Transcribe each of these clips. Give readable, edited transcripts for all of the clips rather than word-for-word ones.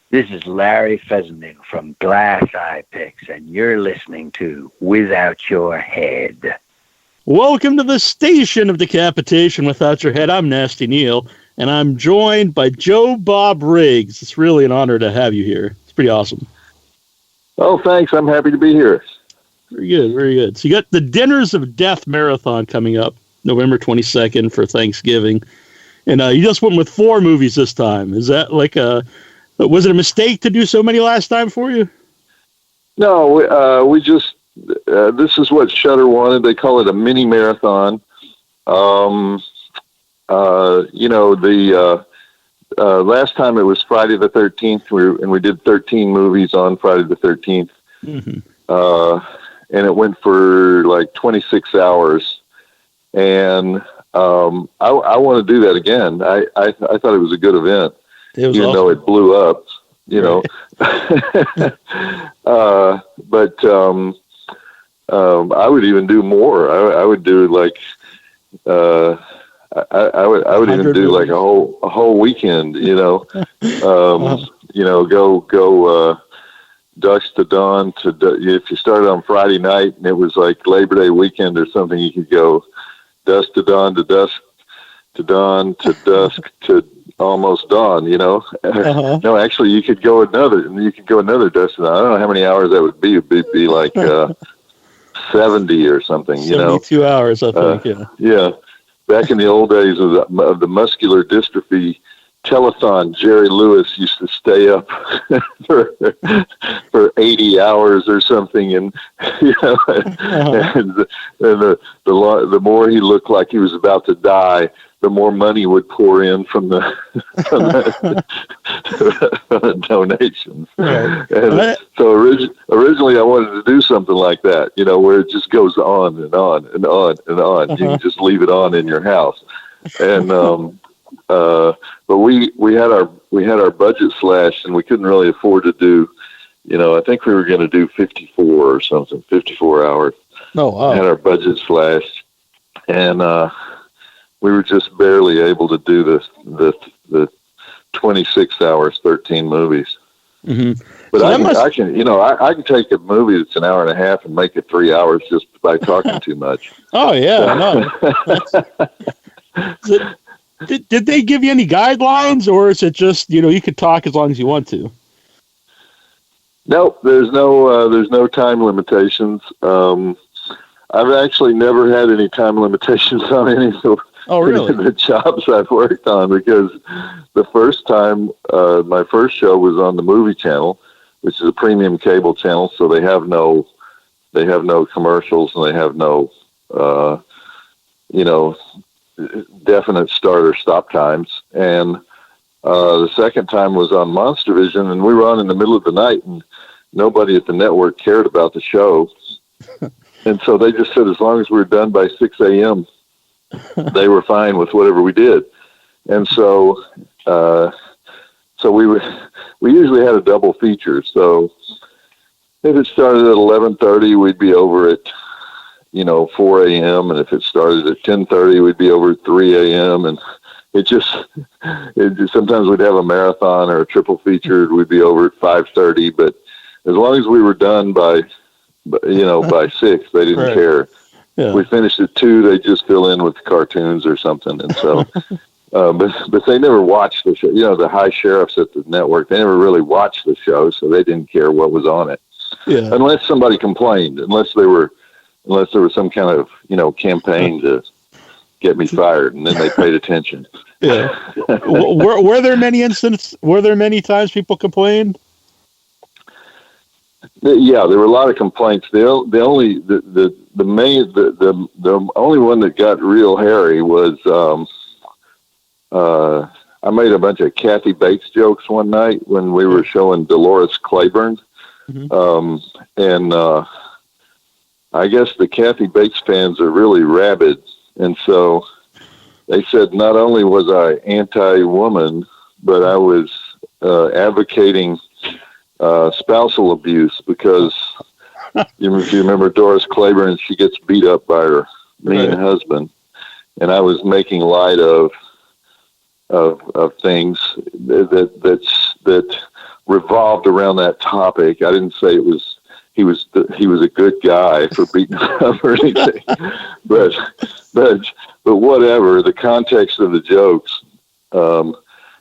This is Larry Fessenden from Glass Eye Picks, and you're listening to Without Your Head. Welcome to the station of decapitation without your head. I'm Nasty Neal, and I'm joined by Joe Bob Briggs. It's really an honor to have you here. It's pretty awesome. Oh, thanks. I'm happy to be here. Very good, very good. So you got the Dinners of Death Marathon coming up November 22nd for Thanksgiving. And you just went with 4 movies this time. Is that was it a mistake to do so many last time for you? No, we just, this is what Shudder wanted. They call it a mini marathon. Last time it was Friday the 13th, and we did 13 movies on Friday the 13th. Mm-hmm. And it went for like 26 hours. And I want to do that again. I thought it was a good event, even awesome. Though it blew up, but I would even do more. I would do like I would even do like a whole weekend. Go dusk to dawn if you started on Friday night and it was like Labor Day weekend or something, you could go dusk to dawn to dusk to dawn to dusk to almost dawn. Uh-huh. No, actually, you could go another dusk to dawn. I don't know how many hours that would be. It'd be like 70 or something. 72 hours, I think. Yeah. Back in the old days of the muscular dystrophy telethon, Jerry Lewis used to stay up for 80 hours or something, and the more he looked like he was about to die, the more money would pour in from the donations. Right. And so originally I wanted to do something like that, where it just goes on and on and on and on. Uh-huh. You can just leave it on in your house. And but we had our budget slashed, and we couldn't really afford to do, I think we were going to do 54 or something, 54 hours. Oh, wow. We had our budget slashed, and we were just barely able to do the 26 hours, 13 movies. Mm-hmm. But so I can take a movie that's an hour and a half and make it 3 hours just by talking too much. Oh yeah, no. Did they give you any guidelines, or is it just you could talk as long as you want to? Nope, there's no time limitations. I've actually never had any time limitations on any of the jobs I've worked on, because the first time my first show was on the Movie Channel, which is a premium cable channel, so they have no commercials and they have no definite start or stop times. And the second time was on Monster Vision, and we were on in the middle of the night, and nobody at the network cared about the show. And so they just said as long as we were done by 6 a.m., they were fine with whatever we did. And so we usually had a double feature. So if it started at 11:30, we'd be over at 4 a.m. And if it started at 10:30, we'd be over at 3 a.m. And it just sometimes we'd have a marathon or a triple feature. We'd be over at 5:30. But as long as we were done by 6, they didn't care. Yeah. We finished at 2, they just fill in with cartoons or something. And so, but they never watched the show. The high sheriffs at the network, they never really watched the show, so they didn't care what was on it. Yeah. Unless somebody complained, unless there was some kind of, campaign to get me fired, and then they paid attention. Yeah. Were there many incidents? Were there many times people complained? Yeah, there were a lot of complaints. The only one that got real hairy was I made a bunch of Kathy Bates jokes one night when we were showing Dolores Claiborne, and I guess the Kathy Bates fans are really rabid, and so they said not only was I anti-woman, but I was advocating spousal abuse, because if you remember Doris Claiborne, she gets beat up by her mean husband, and I was making light of things that revolved around that topic. I didn't say he was a good guy for beating up or anything, but whatever. The context of the jokes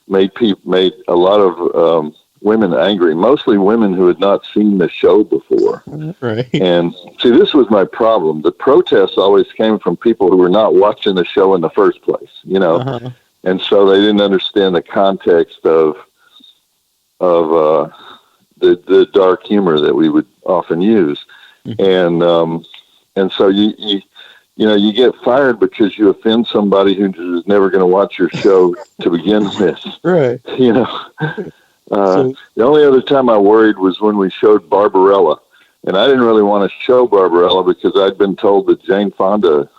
made a lot of women angry, mostly women who had not seen the show before. Right. And see, this was my problem. The protests always came from people who were not watching the show in the first place, you know, and so they didn't understand the context of the dark humor that we would often use, and so you get fired because you offend somebody who is never going to watch your show to begin with, right? You know, the only other time I worried was when we showed Barbarella, and I didn't really want to show Barbarella because I'd been told that Jane Fonda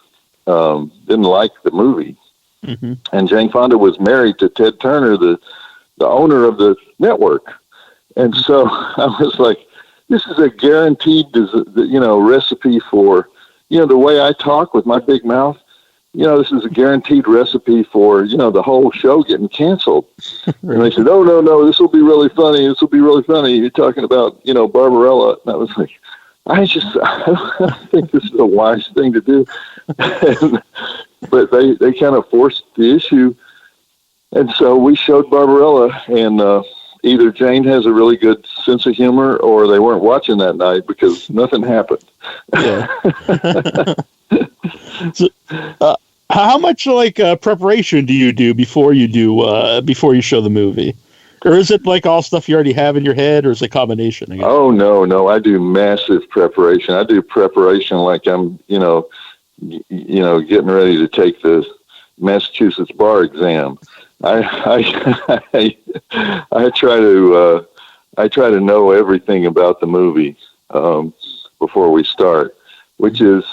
didn't like the movie, and Jane Fonda was married to Ted Turner, the owner of the network. And so I was like, this is a guaranteed, recipe for, the way I talk with my big mouth, this is a guaranteed recipe for, the whole show getting canceled. And they said, oh, no, this will be really funny. This will be really funny. You're talking about, Barbarella. And I was like, I don't think this is a wise thing to do. But they kind of forced the issue. And so we showed Barbarella, and either Jane has a really good sense of humor or they weren't watching that night because nothing happened. Yeah. So, how much preparation do you do before you show the movie? Or is it like all stuff you already have in your head, or is it a combination? I guess? Oh, no. I do massive preparation. I do preparation like I'm, getting ready to take the Massachusetts bar exam. I try to know everything about the movie before we start, which is,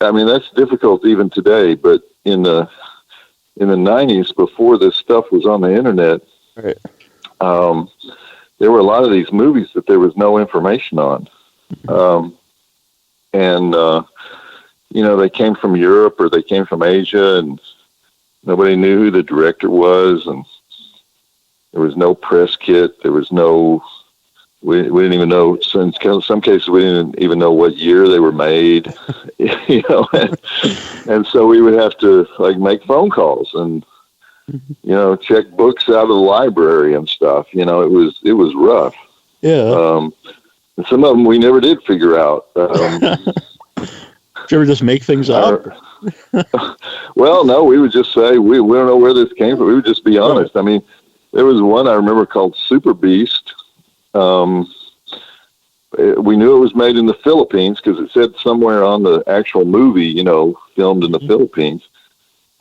that's difficult even today. But in the 90s, before this stuff was on the internet, right. There were a lot of these movies that there was no information on, and they came from Europe or they came from Asia, and nobody knew who the director was, and there was no press kit. There was we didn't even know, in some cases we didn't even know what year they were made, and so we would have to make phone calls and, check books out of the library and stuff. It was rough. Yeah. And some of them we never did figure out. Did you ever just make things up? Well, no, we would just say, we don't know where this came from. We would just be honest. There was one I remember called Super Beast. We knew it was made in the Philippines because it said somewhere on the actual movie, filmed in the Philippines.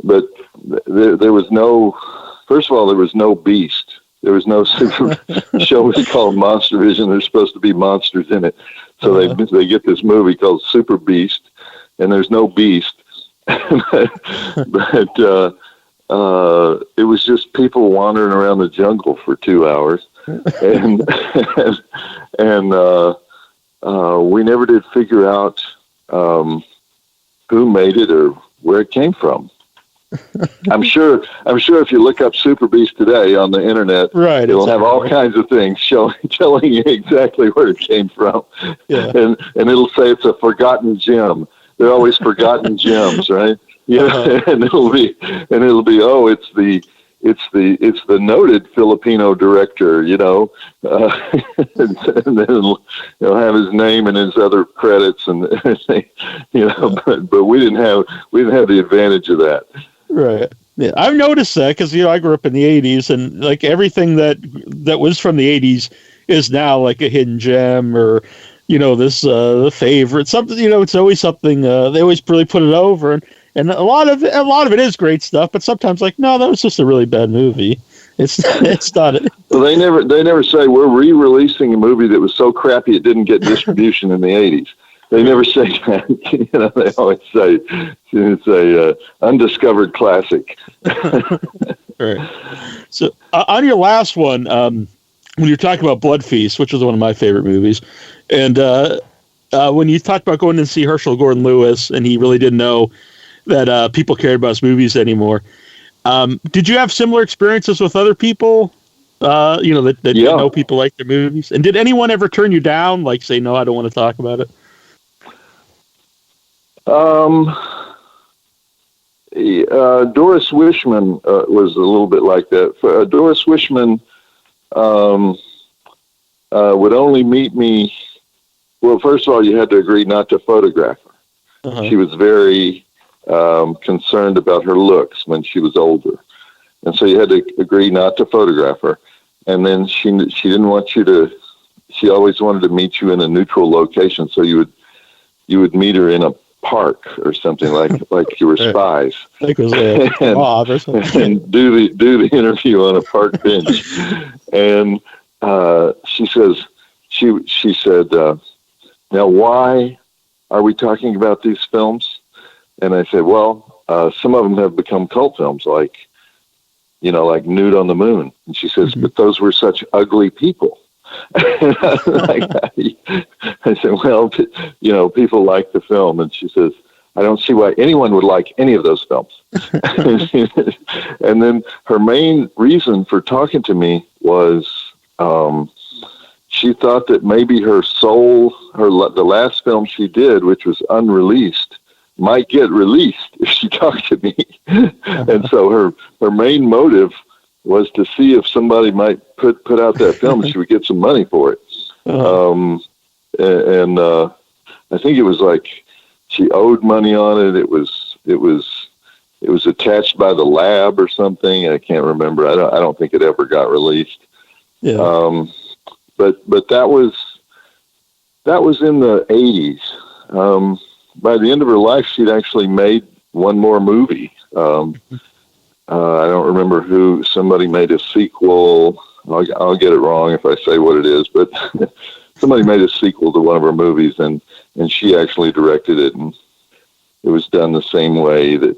But there was first of all, there was no beast. There was no super. The show was called Monster Vision. There's supposed to be monsters in it. So they get this movie called Super Beast, and there's no beast. But it was just people wandering around the jungle for 2 hours, and we never did figure out who made it or where it came from. I'm sure if you look up Super Beast today on the internet, right, it'll have all kinds of things telling you exactly where it came from. Yeah. And it'll say it's a forgotten gem. They're always forgotten gems, right? Yeah. And it'll be oh, it's the noted Filipino director, and then it'll have his name and his other credits, and but we didn't have the advantage of that. Right. Yeah, I've noticed that because I grew up in the '80s, and everything that was from the '80s is now a hidden gem, or this the favorite something. It's always something. They always really put it over, and a lot of it is great stuff. But sometimes no, that was just a really bad movie. It's not. Well, they never say we're re-releasing a movie that was so crappy it didn't get distribution in the '80s. They never say that. They always say it's a undiscovered classic. Right. So on your last one, when you're talking about Blood Feast, which is one of my favorite movies, and when you talked about going to see Herschel Gordon Lewis, and he really didn't know that people cared about his movies anymore, did you have similar experiences with other people that didn't know people like their movies? And did anyone ever turn you down, like say, no, I don't want to talk about it? Doris Wishman was a little bit like that. Doris Wishman would only meet me. Well, first of all, you had to agree not to photograph her. Uh-huh. She was very concerned about her looks when she was older, and so you had to agree not to photograph her. And then she didn't want you to. She always wanted to meet you in a neutral location, so you would meet her in a park or something like you were spies. I think it was a mob or something. And do the interview on a park bench. And she said, now why are we talking about these films? And I said, well, some of them have become cult films, like Nude on the Moon. And she says, but those were such ugly people. I said, well, people like the film. And she says, I don't see why anyone would like any of those films. And then her main reason for talking to me was she thought that maybe the last film she did, which was unreleased, might get released if she talked to me. And so her main motive was to see if somebody might put out that film and she would get some money for it. Uh-huh. And I think it was like she owed money on it. It was attached by the lab or something. I can't remember. I don't think it ever got released. Yeah. But that was in the 80s. By the end of her life, she'd actually made one more movie. I don't remember who. Somebody made a sequel. I'll get it wrong if I say what it is, but somebody made a sequel to one of her movies, and she actually directed it, and it was done the same way that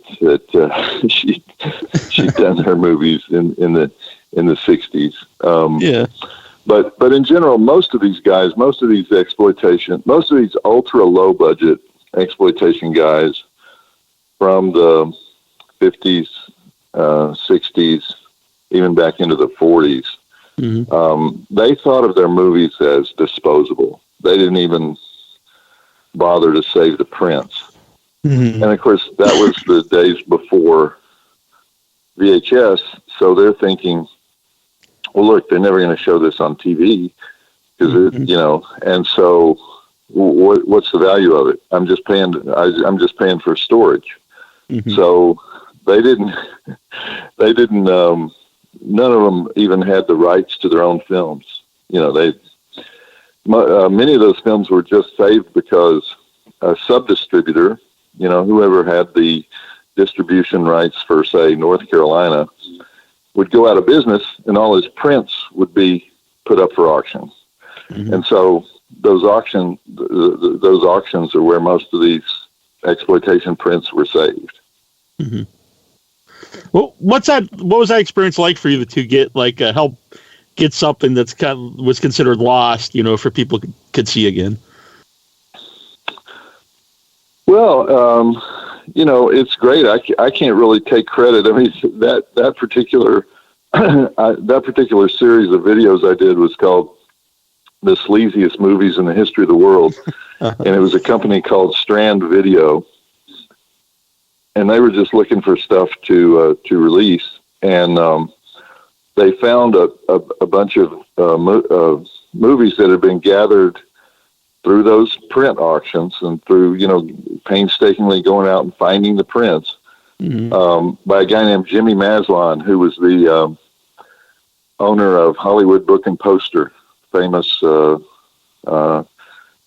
she'd done her movies in the 60s. Yeah. But in general, most of these guys, most of these ultra low budget exploitation guys from the 50s, 60s, even back into the 40s, they thought of their movies as disposable. They didn't even bother to save the prints. And of course, that was the days before VHS. So they're thinking, well, look, they're never going to show this on TV because and so what's the value of it? I'm just paying for storage. So they didn't, none of them even had the rights to their own films. Many of those films were just saved because a sub-distributor, whoever had the distribution rights for, say, North Carolina, would go out of business and all his prints would be put up for auction. And so those auctions are where most of these exploitation prints were saved. Well, what was that experience like for you to get help get something that's was considered lost, for people could see again? Well, it's great. I can't really take credit. I mean, that particular series of videos I did was called The Sleaziest Movies in the History of the World. And it was a company called Strand Video. And they were just looking for stuff to release. And they found a bunch of movies that had been gathered through those print auctions and through, painstakingly going out and finding the prints by a guy named Jimmy Maslon, who was the owner of Hollywood Book and Poster, famous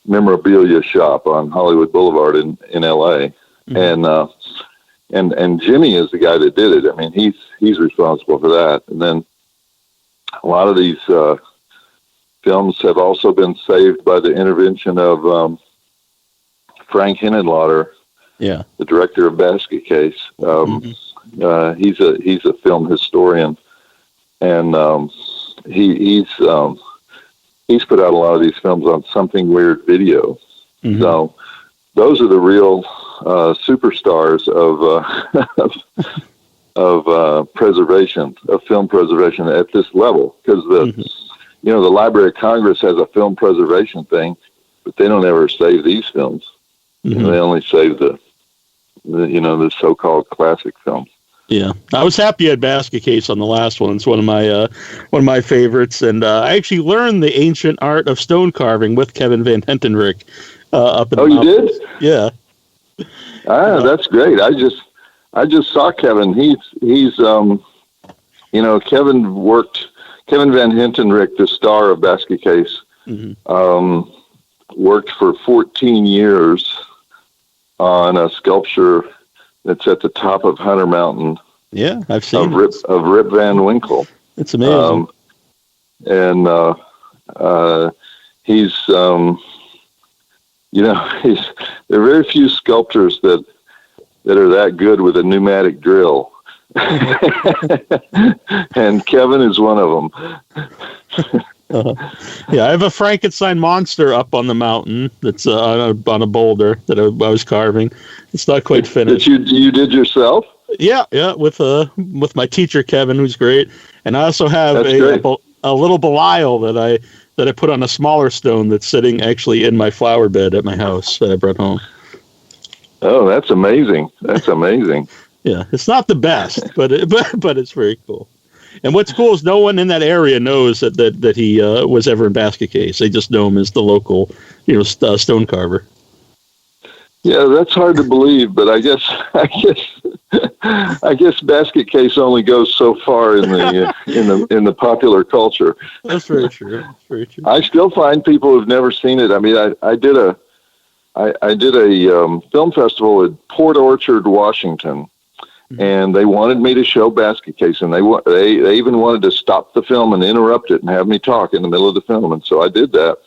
memorabilia shop on Hollywood Boulevard in L.A. And Jimmy is the guy that did it. I mean, he's responsible for that. And then a lot of these films have also been saved by the intervention of Frank Henenlotter, the director of Basket Case. He's a film historian, and he's put out a lot of these films on Something Weird Video. So those are the real superstars preservation, of film preservation at this level, because the Library of Congress has a film preservation thing, but they don't ever save these films. They only save the so-called classic films. Yeah, I was happy you had Basket Case on the last one. It's one of my favorites, and I actually learned the ancient art of stone carving with Kevin Van Hentenryck up in the mountains. You did? Yeah. That's great. I just saw Kevin. He's Kevin Van Hentenryck, the star of Basket Case, worked for 14 years on a sculpture that's at the top of Hunter Mountain. Yeah, I've seen of Rip Van Winkle. It's amazing. He's there are very few sculptors that are that good with a pneumatic drill. And Kevin is one of them. Yeah, I have a Frankenstein monster up on the mountain that's on a boulder that I was carving. It's not quite finished. That you did yourself? Yeah, with my teacher Kevin, who's great, and I also have a little Belial that I put on a smaller stone that's sitting actually in my flower bed at my house that I brought home. Oh, that's amazing! That's amazing. Yeah, it's not the best, but it's very cool. And what's cool is no one in that area knows that he was ever in Basket Case. They just know him as the local, stone carver. Yeah, that's hard to believe, but I guess Basket Case only goes so far in the popular culture. That's very true. Very true. I still find people who've never seen it. I mean, I did a film festival at Port Orchard, Washington. And they wanted me to show Basket Case, and they even wanted to stop the film and interrupt it and have me talk in the middle of the film, and so I did that.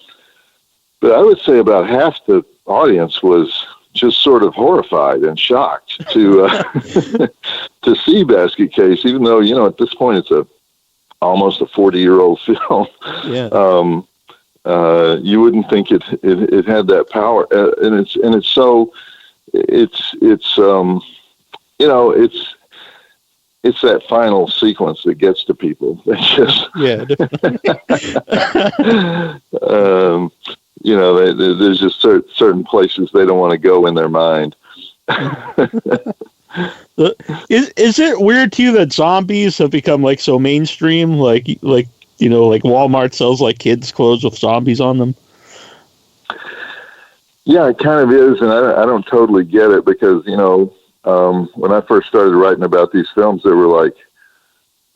But I would say about half the audience was just sort of horrified and shocked to to see Basket Case, even though at this point it's almost a 40-year-old film. Yeah. You wouldn't think it had that power, and it's it's that final sequence that gets to people. It's just, there's just certain places they don't want to go in their mind. Is it weird to you that zombies have become like so mainstream? Like Walmart sells like kids' clothes with zombies on them. Yeah, it kind of is, and I don't totally get it because when I first started writing about these films, there were like,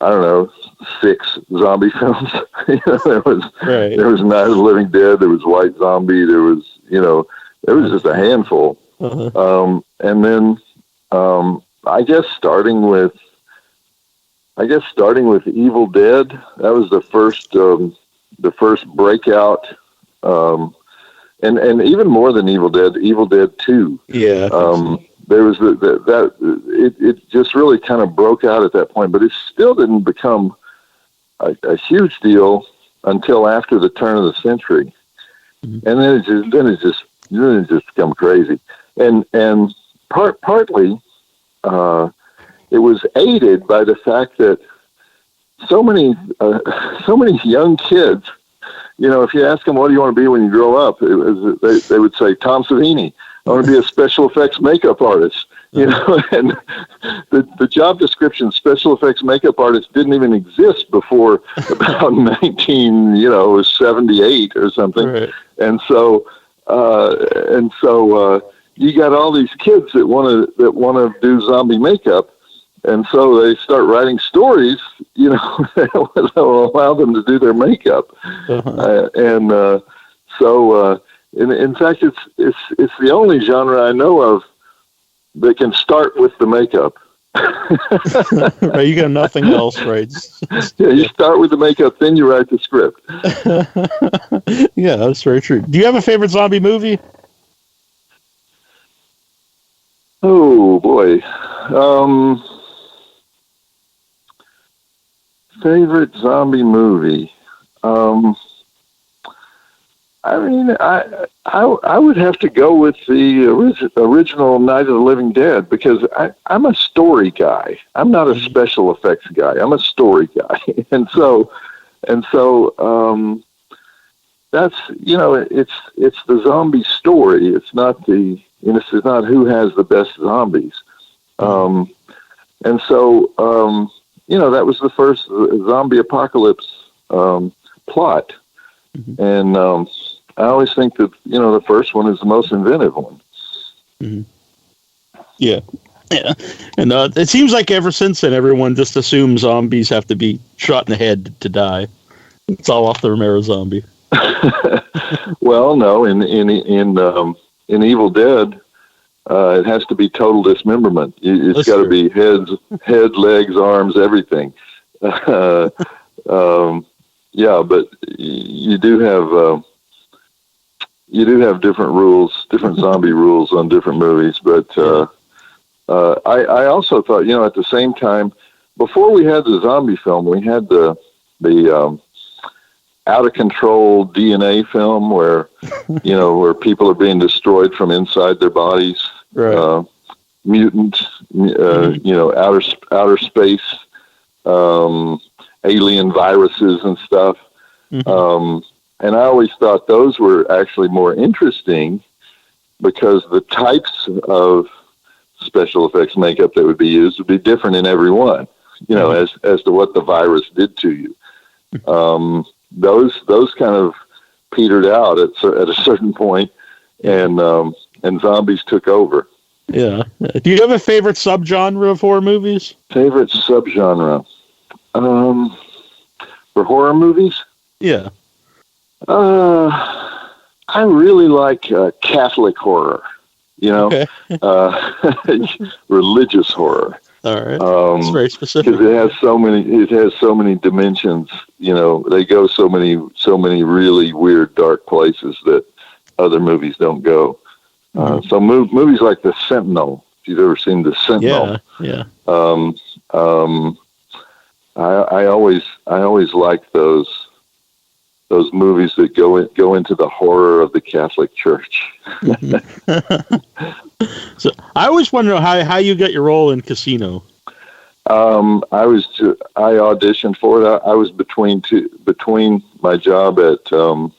I don't know, 6 zombie films. There was Night of the Living Dead, there was White Zombie, there was just a handful. And then I guess starting with Evil Dead, that was the first breakout. And even more than Evil Dead 2. Yeah. There was it just really kind of broke out at that point, but it still didn't become a huge deal until after the turn of the century, and then it just become crazy, and partly it was aided by the fact that so many young kids, if you ask them what do you want to be when you grow up, they would say Tom Savini. I want to be a special effects makeup artist, and the job description special effects makeup artist didn't even exist before about 1978 or something. Right. And so you got all these kids that want to do zombie makeup, and so they start writing stories, that will allow them to do their makeup, In fact, it's the only genre I know of that can start with the makeup. Right, you got nothing else, right? Yeah, you start with the makeup, then you write the script. Yeah, that's very true. Do you have a favorite zombie movie? Oh boy, favorite zombie movie. I mean, I would have to go with the original Night of the Living Dead, because I'm a story guy. I'm not a special effects guy. I'm a story guy, and so that's, it's the zombie story. It's not it's not who has the best zombies, and so that was the first zombie apocalypse plot, and I always think that, the first one is the most inventive one. Mm-hmm. Yeah. And it seems like ever since then, everyone just assumes zombies have to be shot in the head to die. It's all off the Romero zombie. Well, no, in Evil Dead, it has to be total dismemberment. It's got to be head, legs, arms, everything. Yeah, but you do have different rules, different zombie rules on different movies. But I also thought, at the same time, before we had the zombie film, we had the out of control DNA film where where people are being destroyed from inside their bodies, right. Mutants, outer space, alien viruses and stuff. And I always thought those were actually more interesting, because the types of special effects makeup that would be used would be different in every one, as to what the virus did to you. Those kind of petered out at a certain point, and zombies took over. Yeah. Do you have a favorite subgenre of horror movies? Favorite subgenre? For horror movies? Yeah. I really like Catholic horror, Okay. Religious horror. All right. It's very specific. Because it has so many dimensions. They go so many really weird, dark places that other movies don't go. So movies like The Sentinel, if you've ever seen The Sentinel. Yeah. I always like those movies that go into the horror of the Catholic Church. So I always wonder how you got your role in Casino. I auditioned for it. I was between my job at the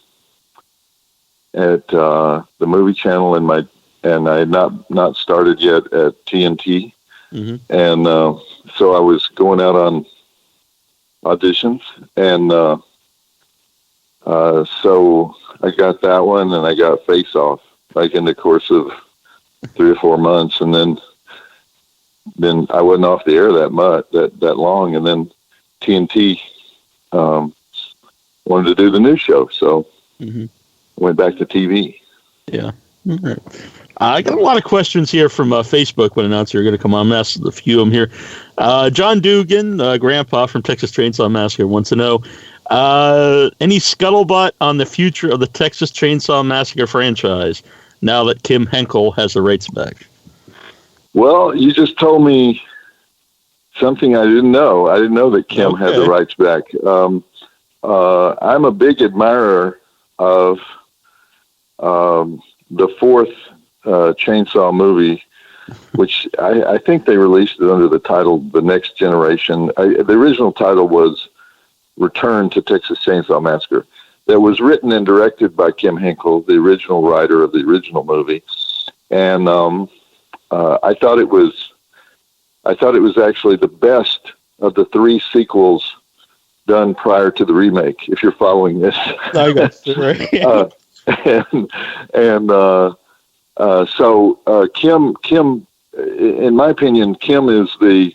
movie channel and I had not started yet at TNT, and so I was going out on auditions, and so I got that one, and I got Face Off, like in the course of 3 or 4 months, and then I wasn't off the air that long, and then TNT wanted to do the news show, so went back to TV. Yeah. All right. I got a lot of questions here from Facebook when announced you're going to come on. I'm going to ask a few of them here. John Dugan, Grandpa from Texas Chainsaw Massacre, wants to know, any scuttlebutt on the future of the Texas Chainsaw Massacre franchise now that Kim Henkel has the rights back? Well, you just told me something I didn't know. I didn't know that Kim had the rights back. I'm a big admirer of the fourth Chainsaw movie, which I think they released it under the title The Next Generation. The original title was Return to Texas Chainsaw Massacre. That was written and directed by Kim Henkel, the original writer of the original movie, and I thought it was actually the best of the 3 sequels done prior to the remake, if you're following this. I got it, right. So Kim, in my opinion, Kim is the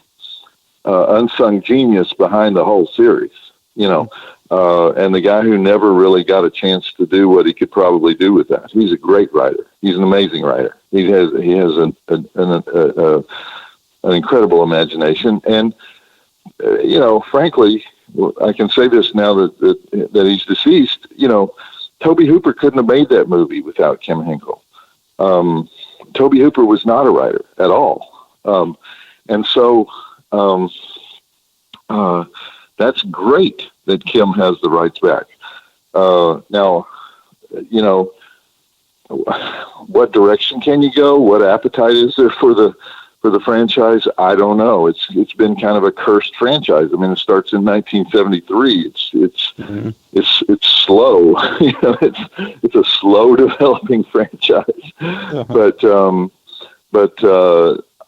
unsung genius behind the whole series, and the guy who never really got a chance to do what he could probably do with that. He's a great writer. He's an amazing writer. He has an incredible imagination, and frankly, I can say this now that he's deceased. Tobe Hooper couldn't have made that movie without Kim Henkel. Tobe Hooper was not a writer at all. And so that's great that Kim has the rights back. Now, you know, what direction can you go? What appetite is there for the franchise? I don't know. It's been kind of a cursed franchise. I mean, it starts in 1973. It's slow. You know, it's a slow developing franchise. Uh-huh. But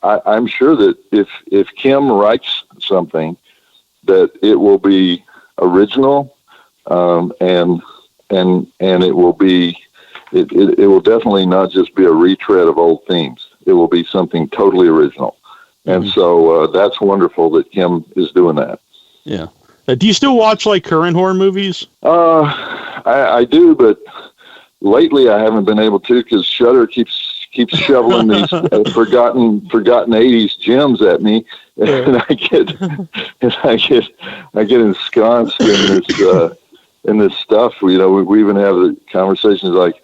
I'm sure that if Kim writes something, that it will be original, and it will be. It will definitely not just be a retread of old themes. It will be something totally original. And so that's wonderful that Kim is doing that. Yeah. Do you still watch like current horror movies? I do, but lately I haven't been able to because Shudder keeps shoveling these forgotten 80s gems at me, and I get ensconced in this stuff. You know, we even have the conversations like,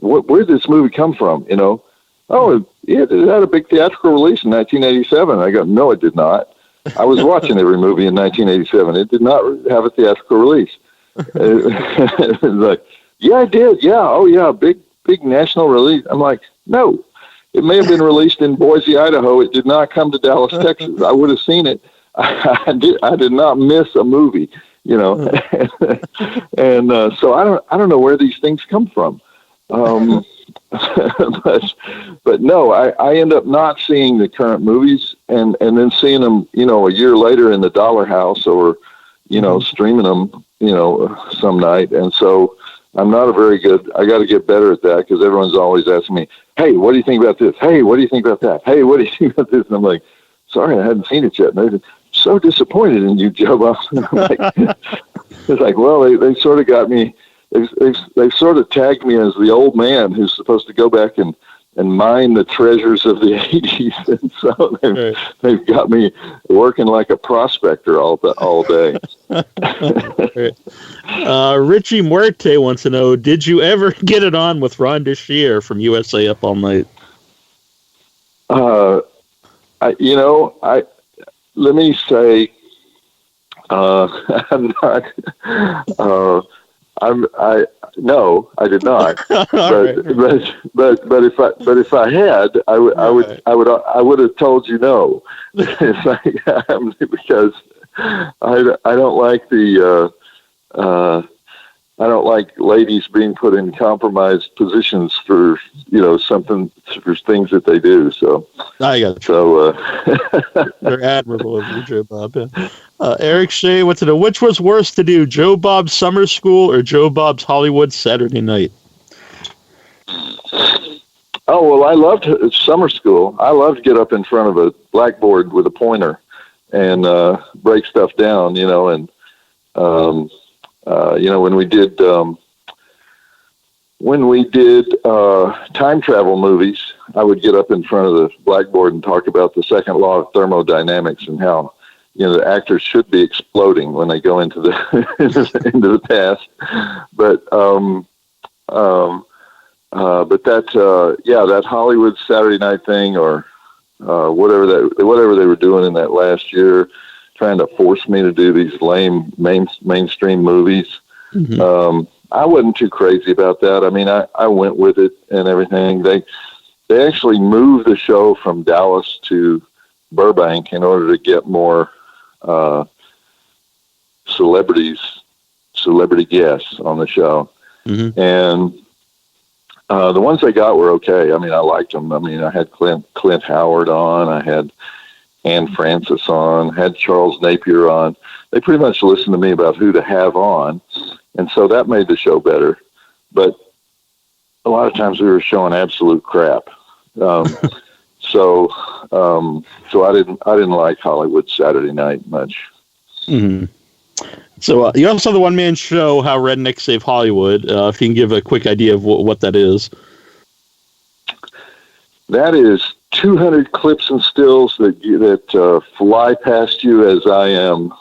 where did this movie come from? You know, it had a big theatrical release in 1987. I go, no, it did not. I was watching every movie in 1987. It did not have a theatrical release. It's like, yeah, I did. Yeah. Oh yeah. Big national release. I'm like, no, it may have been released in Boise, Idaho. It did not come to Dallas, Texas. I would have seen it. I did not miss a movie, you know. And so I don't know where these things come from. But no, I end up not seeing the current movies and then seeing them, you know, a year later in the Dollar House or, you know, streaming them, you know, some night. And so I'm not I got to get better at that because everyone's always asking me, hey, what do you think about this? Hey, what do you think about that? Hey, what do you think about this? And I'm like, sorry, I hadn't seen it yet. And they're so disappointed in you, Joe Bob. It's like, well, they sort of got me. They've sort of tagged me as the old man who's supposed to go back and mine the treasures of the 80s. And so they've got me working like a prospector all day. Richie Muerte wants to know, did you ever get it on with Ron Deschier from USA Up All Night? Let me say, I'm not, no, I did not. But if I had, I would have told you no. It's like, because I don't like I don't like ladies being put in compromised positions for, you know, for things that they do. So I got it. So they're admirable of you, Joe Bob. Eric Shea wants to know, which was worse to do, Joe Bob's Summer School or Joe Bob's Hollywood Saturday Night? Oh, well, I loved Summer School. I loved to get up in front of a blackboard with a pointer and break stuff down, you know, and you know, when we did time travel movies, I would get up in front of the blackboard and talk about the second law of thermodynamics and how, you know, the actors should be exploding when they go into the into the past. But that Hollywood Saturday Night thing, or whatever they were doing in that last year, trying to force me to do these lame mainstream movies. Mm-hmm. I wasn't too crazy about that. I mean, I went with it and everything. They actually moved the show from Dallas to Burbank in order to get more celebrity guests on the show. Mm-hmm. And the ones they got were okay. I mean, I liked them. I mean, I had Clint Howard on. I had Anne Francis on, had Charles Napier on. They pretty much listened to me about who to have on. And so that made the show better. But a lot of times we were showing absolute crap. So I didn't like Hollywood Saturday Night much. Mm-hmm. So you also have the one-man show, How Rednecks Save Hollywood. If you can give a quick idea of what that is. That is 200 clips and stills that fly past you as I am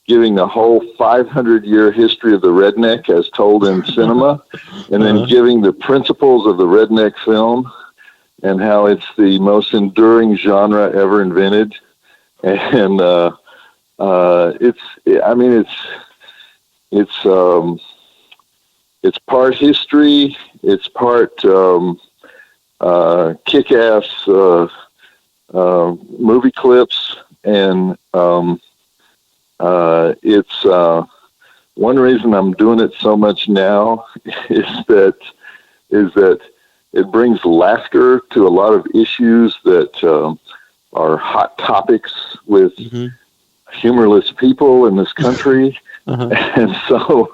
giving the whole 500-year history of the redneck as told in cinema, and then giving the principles of the redneck film and how it's the most enduring genre ever invented. And it's part history, it's part kick-ass movie clips, and it's one reason I'm doing it so much now is that it brings laughter to a lot of issues that are hot topics with humorless people in this country. And so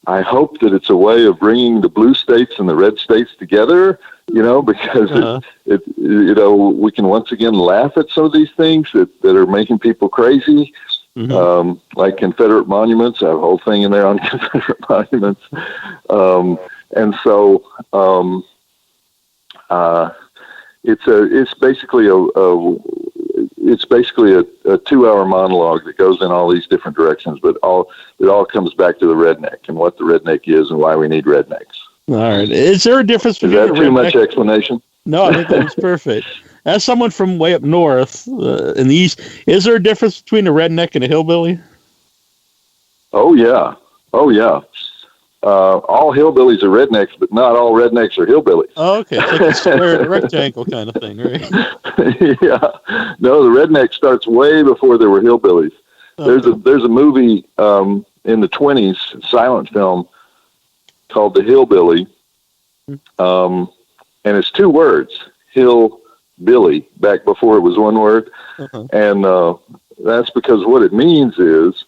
I hope that it's a way of bringing the blue states and the red states together, because we can once again laugh at some of these things that are making people crazy. Like Confederate monuments. I have a whole thing in there on Confederate monuments. And so it's basically a 2-hour monologue that goes in all these different directions, but it all comes back to the redneck and what the redneck is and why we need rednecks. All right. Is there a difference between Is that too much explanation? No, I think that was perfect. As someone from way up north in the east, is there a difference between a redneck and a hillbilly? Oh yeah. All hillbillies are rednecks, but not all rednecks are hillbillies. Oh, okay. It's like a square rectangle kind of thing, right? Yeah. No, the redneck starts way before there were hillbillies. Okay. There's a movie in the 1920s, silent film, called The Hillbilly. And it's 2 words, hillbilly, back before it was 1 word. And that's because what it means is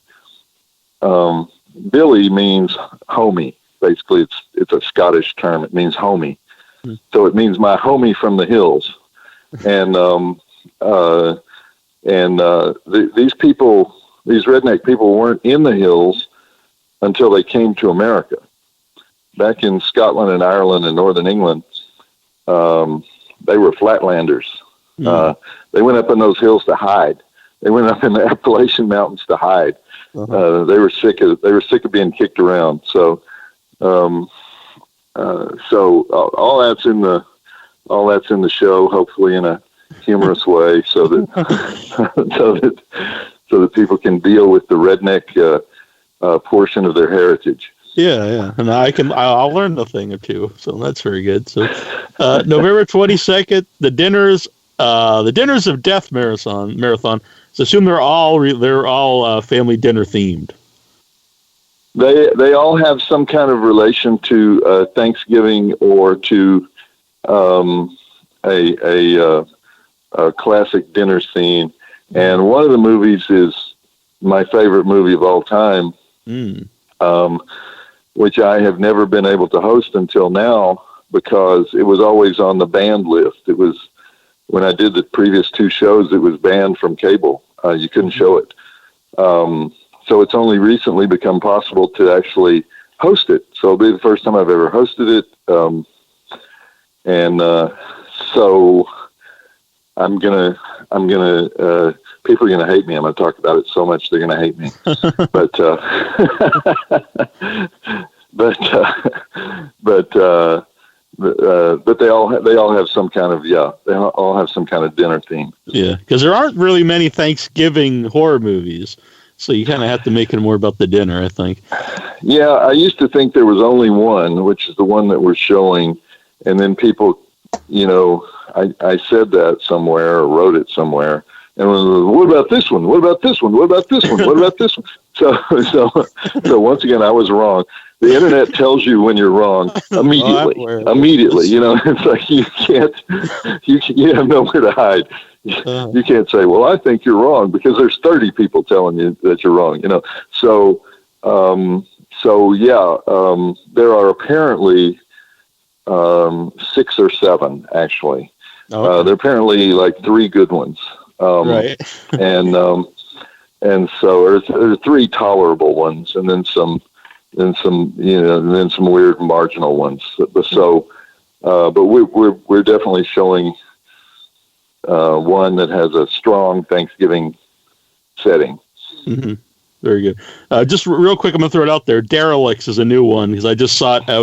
Billy means homie. Basically, it's a Scottish term. It means homie. So it means my homie from the hills. And these people, these redneck people, weren't in the hills until they came to America. Back in Scotland and Ireland and Northern England, they were flatlanders. They went up in those hills to hide. They went up in the Appalachian Mountains to hide. They were sick of being kicked around. So all that's in the show, hopefully in a humorous way, so that people can deal with the redneck portion of their heritage. Yeah, and I'll learn a thing or two, so that's very good. So, November 22nd, the Dinners of Death marathon. So assume they're all family dinner themed. They all have some kind of relation to Thanksgiving or to a classic dinner scene. And one of the movies is my favorite movie of all time, which I have never been able to host until now because it was always on the banned list. It was, when I did the previous 2 shows, it was banned from cable. You couldn't show it. So it's only recently become possible to actually host it. So it'll be the first time I've ever hosted it. So I'm gonna people are gonna hate me. I'm gonna talk about it so much they're gonna hate me. But they all have some kind of dinner theme. Yeah, because there aren't really many Thanksgiving horror movies, so you kind of have to make it more about the dinner, I think. Yeah, I used to think there was only one, which is the one that we're showing, and then people, I said that somewhere or wrote it somewhere, and what about this one? What about this one? What about this one? What about this one? So once again, I was wrong. The internet tells you when you're wrong immediately. Immediately, it's like you have nowhere to hide. You can't say, well, I think you're wrong, because there's 30 people telling you that you're wrong, So there are apparently 6 or 7, actually. Okay. There are apparently like 3 good ones. Right. and so there's 3 tolerable ones, and then some weird marginal ones. But we're definitely showing one that has a strong Thanksgiving setting. Mm-hmm. Very good. Just real quick, I'm gonna throw it out there. Derelicts is a new one because I just saw it. I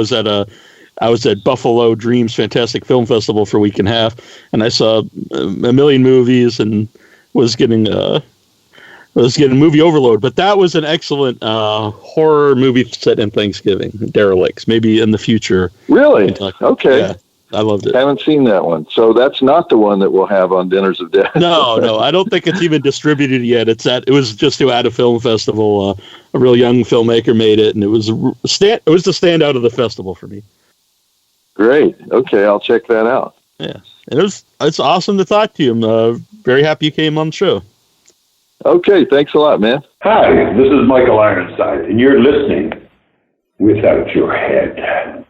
was at Buffalo Dreams Fantastic Film Festival for a week and a half, and I saw a million movies and was getting was getting movie overload. But that was an excellent horror movie set in Thanksgiving. Derelicts, maybe in the future. Really? Okay. Yeah, I loved it. Haven't seen that one. So that's not the one that we'll have on Dinners of Death. No, I don't think it's even distributed yet. It was just at a film festival. A real young filmmaker made it, and it was the standout of the festival for me. Great. Okay, I'll check that out. Yeah, and it's awesome to talk to you. I'm very happy you came on the show. Okay, thanks a lot, man. Hi, this is Michael Ironside, and you're listening Without Your Head.